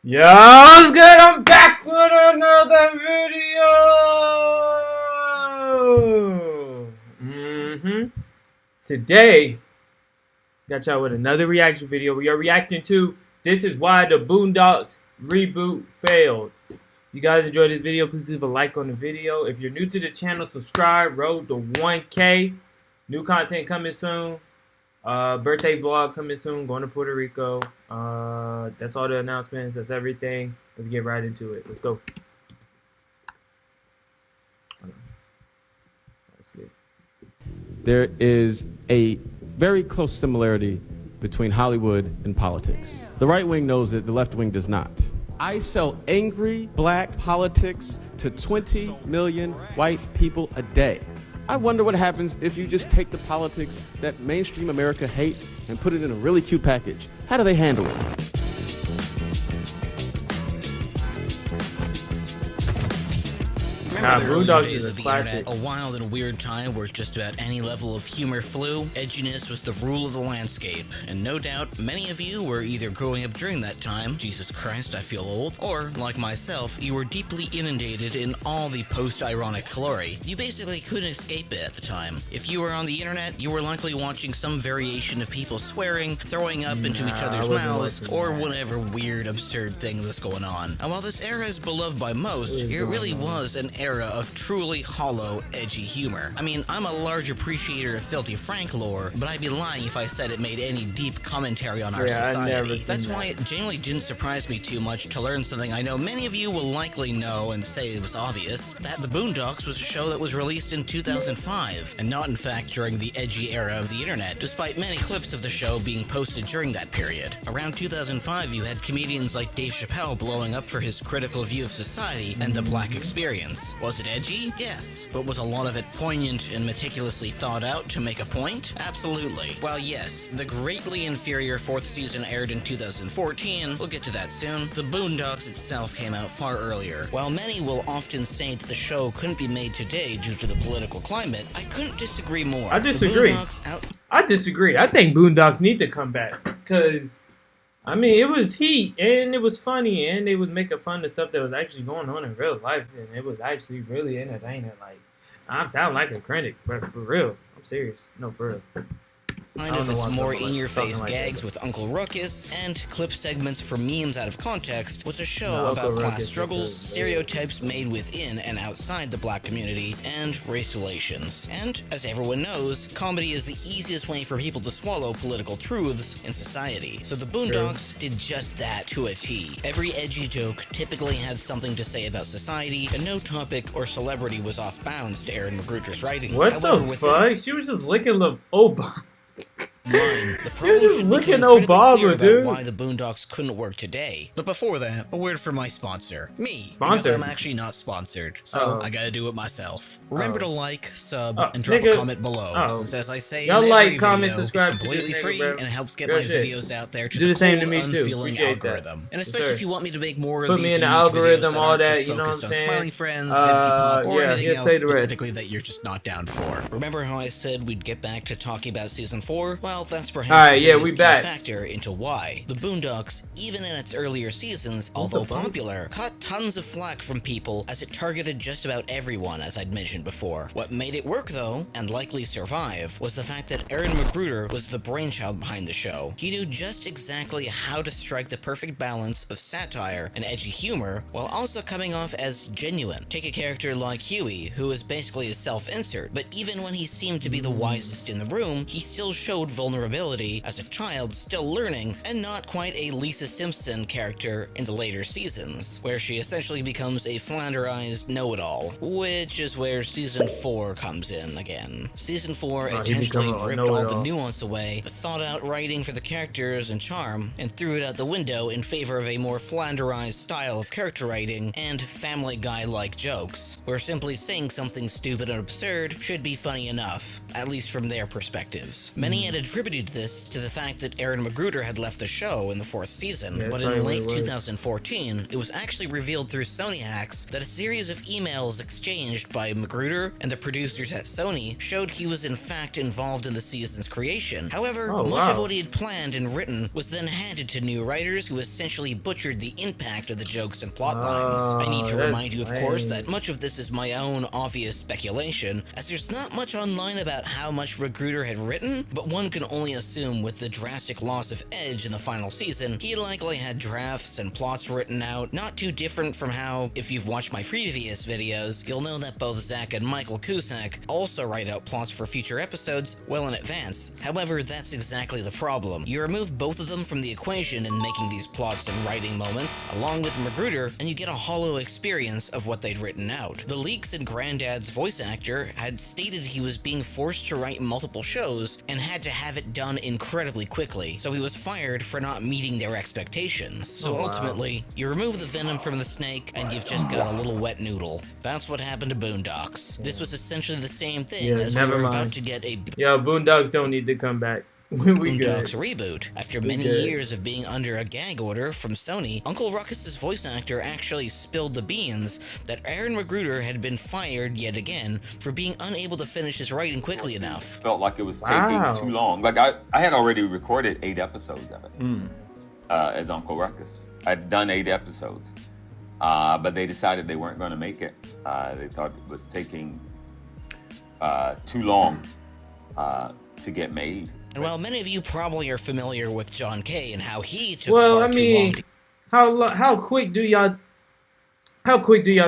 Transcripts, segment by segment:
Yo, what's good? I'm back with another video. Today, got y'all with another reaction video. We are reacting to This Is Why the Boondocks Reboot Failed. You guys enjoyed this video, please leave a like on the video. If you're new to the channel, subscribe. Road to 1K. New content coming soon. Birthday vlog coming soon. Going to Puerto Rico. That's all the announcements. That's everything. Let's get right into it. Let's go. That's good. There is a very close similarity between Hollywood and politics. The right wing knows it, the left wing does not. I sell angry black politics to 20 million white people a day. I wonder what happens if you just take the politics that mainstream America hates and put it in a really cute package. How do they handle it? Remember the early Boondocks days is of a the classic. internet, a wild and weird time where just about any level of humor flew, edginess was the rule of the landscape, and no doubt many of you were either growing up during that time, Jesus Christ, I feel old, or, like myself, you were deeply inundated in all the post-ironic glory. You basically couldn't escape it at the time. If you were on the internet, you were likely watching some variation of people swearing, throwing up into each other's mouths, or whatever weird, absurd thing was going on. And while this era is beloved by most, it really was an era of truly hollow, edgy humor. I mean, I'm a large appreciator of Filthy Frank lore, but I'd be lying if I said it made any deep commentary on our society. That's why it genuinely didn't surprise me too much to learn something I know many of you will likely know and say it was obvious, that The Boondocks was a show that was released in 2005, and not in fact during the edgy era of the internet, despite many clips of the show being posted during that period. Around 2005, you had comedians like Dave Chappelle blowing up for his critical view of society and the black experience. Was it edgy? Yes. But was a lot of it poignant and meticulously thought out to make a point? Absolutely. While yes, the greatly inferior fourth season aired in 2014, we'll get to that soon, The Boondocks itself came out far earlier. While many will often say that the show couldn't be made today due to the political climate, I couldn't disagree more. I disagree. I disagree. I think Boondocks need to come back, because I mean, it was heat, and it was funny, and they was making fun of stuff that was actually going on in real life, and it was actually really entertaining. Like, I sound like a critic, but for real, I'm serious. No, for real. Kind of its more in-your-face gags with Uncle Ruckus and clip segments for memes out of context was a show about class struggles, stereotypes made within and outside the black community, and race relations. And, as everyone knows, comedy is the easiest way for people to swallow political truths in society. So the Boondocks did just that to a T. Every edgy joke typically had something to say about society, and no topic or celebrity was off bounds to Aaron McGruder's writing. What the fuck? She was just licking the Obama. The problem should be clear about why the Boondocks couldn't work today. But before that, a word from my sponsor. Me. Because I'm actually not sponsored, so I gotta do it myself. Remember to like, sub, and drop a comment below, since as I say in every video, it's completely free, and it helps get my videos out there to the cool, unfeeling algorithm. And especially if you want me to make more of these unique videos that aren't just focused on Smiling Friends, Vincy Pop, or anything else specifically that you're just not down for. Remember how I said we'd get back to talking about Season 4? Well, that's perhaps the biggest key factor into why. The Boondocks, even in its earlier seasons, although popular, caught tons of flack from people as it targeted just about everyone, as I'd mentioned before. What made it work, though, and likely survive, was the fact that Aaron McGruder was the brainchild behind the show. He knew just exactly how to strike the perfect balance of satire and edgy humor, while also coming off as genuine. Take a character like Huey, who is basically a self-insert, but even when he seemed to be the wisest in the room, he still showed vulnerability as a child still learning, and not quite a Lisa Simpson character in the later seasons, where she essentially becomes a flanderized know-it-all, which is where Season 4 comes in again. Season 4 intentionally ripped all the nuance away, the thought-out writing for the characters and charm, and threw it out the window in favor of a more flanderized style of character writing and Family Guy-like jokes, where simply saying something stupid and absurd should be funny enough, at least from their perspectives. Many added attributed this to the fact that Aaron Magruder had left the show in the 4th season, Yeah, but in late 2014, it was actually revealed through Sony hacks that a series of emails exchanged by Magruder and the producers at Sony showed he was in fact involved in the season's creation. However, much of what he had planned and written was then handed to new writers who essentially butchered the impact of the jokes and plot lines. I need to remind you, of course, that much of this is my own obvious speculation, as there's not much online about how much Magruder had written, but one can only assume with the drastic loss of edge in the final season, he likely had drafts and plots written out, not too different from how, if you've watched my previous videos, you'll know that both Zach and Michael Cusack also write out plots for future episodes well in advance. However, that's exactly the problem. You remove both of them from the equation in making these plots and writing moments, along with Magruder, and you get a hollow experience of what they'd written out. The leaks and Granddad's voice actor had stated he was being forced to write multiple shows and had to have it done incredibly quickly, so he was fired for not meeting their expectations. So ultimately, you remove the venom from the snake and you've just got a little wet noodle. That's what happened to Boondocks. This was essentially the same thing as we were about to get a Boondocks don't need to come back. Boondocks reboot. After many years of being under a gag order from Sony, Uncle Ruckus's voice actor actually spilled the beans that Aaron Magruder had been fired yet again for being unable to finish his writing quickly enough. Felt like it was taking too long. Like I had already recorded 8 episodes of it as Uncle Ruckus. I'd done 8 episodes, but they decided they weren't going to make it. They thought it was taking too long to get made. And while many of you probably are familiar with John Kay and how he took far too long to... how quick do y'all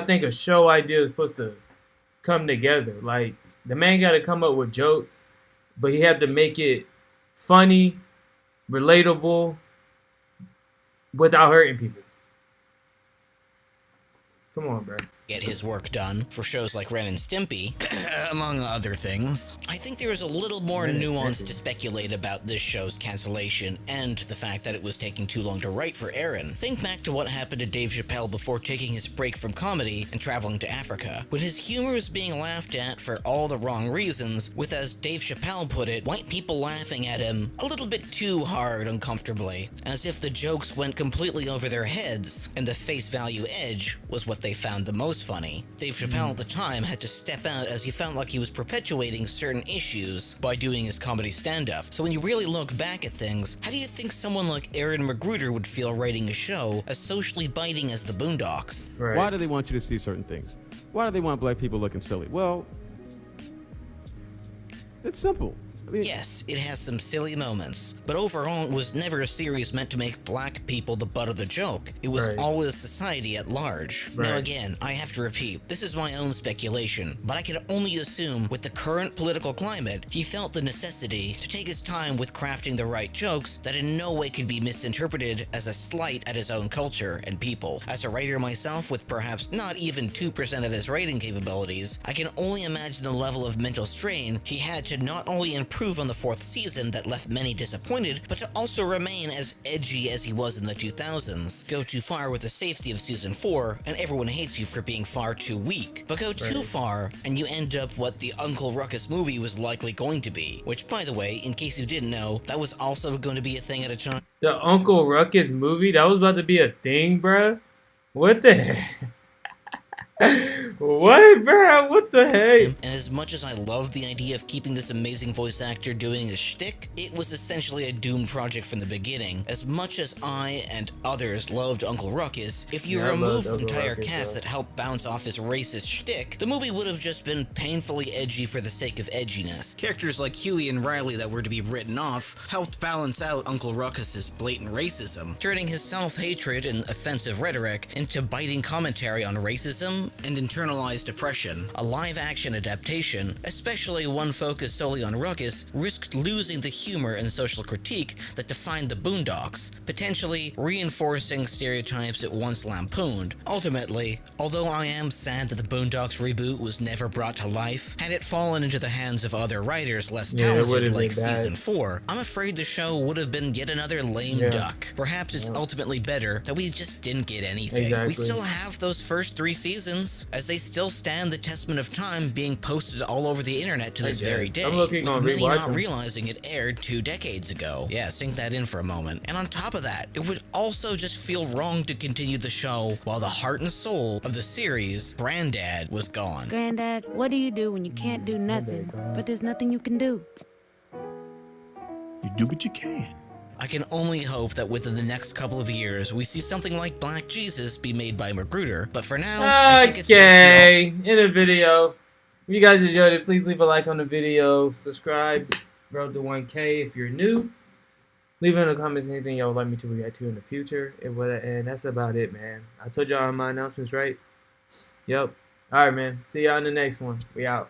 think a show idea is supposed to come together? Like, the man got to come up with jokes, but he had to make it funny, relatable, without hurting people. Come on, bro. Get his work done for shows like Ren and Stimpy, among other things. I think there is a little more nuance to speculate about this show's cancellation and the fact that it was taking too long to write for Aaron. Think back to what happened to Dave Chappelle before taking his break from comedy and traveling to Africa. When his humor was being laughed at for all the wrong reasons, with, as Dave Chappelle put it, white people laughing at him a little bit too hard uncomfortably, as if the jokes went completely over their heads, and the face value edge was what they found the most funny. Dave Chappelle at the time had to step out as he felt like he was perpetuating certain issues by doing his comedy stand-up. So when you really look back at things, how do you think someone like Aaron Magruder would feel writing a show as socially biting as the Boondocks? Right. Why do they want you to see certain things? Why do they want black people looking silly? Well, it's simple. I mean, yes, it has some silly moments, but overall it was never a series meant to make black people the butt of the joke. It was always society at large. Now again, I have to repeat, this is my own speculation, but I can only assume with the current political climate, he felt the necessity to take his time with crafting the right jokes that in no way could be misinterpreted as a slight at his own culture and people. As a writer myself with perhaps not even 2% of his writing capabilities, I can only imagine the level of mental strain he had to not only improve on the 4th season that left many disappointed, but to also remain as edgy as he was in the 2000s. Go too far with the safety of season 4, and everyone hates you for being far too weak. But go too far, and you end up what the Uncle Ruckus movie was likely going to be. Which, by the way, in case you didn't know, that was also going to be a thing at a time. The Uncle Ruckus movie? That was about to be a thing, bruh? What the heck? What, bro? What the heck? And as much as I love the idea of keeping this amazing voice actor doing his shtick, it was essentially a doomed project from the beginning. As much as I and others loved Uncle Ruckus, if you remove the entire cast that helped bounce off his racist shtick, the movie would have just been painfully edgy for the sake of edginess. Characters like Huey and Riley that were to be written off helped balance out Uncle Ruckus's blatant racism, turning his self-hatred and offensive rhetoric into biting commentary on racism and internalized oppression. A live-action adaptation, especially one focused solely on Ruckus, risked losing the humor and social critique that defined the Boondocks, potentially reinforcing stereotypes it once lampooned. Ultimately, although I am sad that the Boondocks reboot was never brought to life, had it fallen into the hands of other writers less talented like season 4, I'm afraid the show would have been yet another lame duck. Perhaps it's ultimately better that we just didn't get anything. We still have those first 3 seasons reasons, as they still stand the testament of time, being posted all over the internet to this very day, with many not realizing it aired 2 decades ago. Yeah, sink that in for a moment. And on top of that, it would also just feel wrong to continue the show while the heart and soul of the series, Granddad, was gone. Granddad, what do you do when you can't do nothing, but there's nothing you can do? You do what you can. I can only hope that within the next couple of years, we see something like Black Jesus be made by Magruder, but for now, I think it's okay, in the video. If you guys enjoyed it, please leave a like on the video, subscribe, road to 1K if you're new. Leave in the comments anything y'all would like me to react to in the future. And that's about it, man. I told y'all my announcements, right? Yep. Alright, man. See y'all in the next one. We out.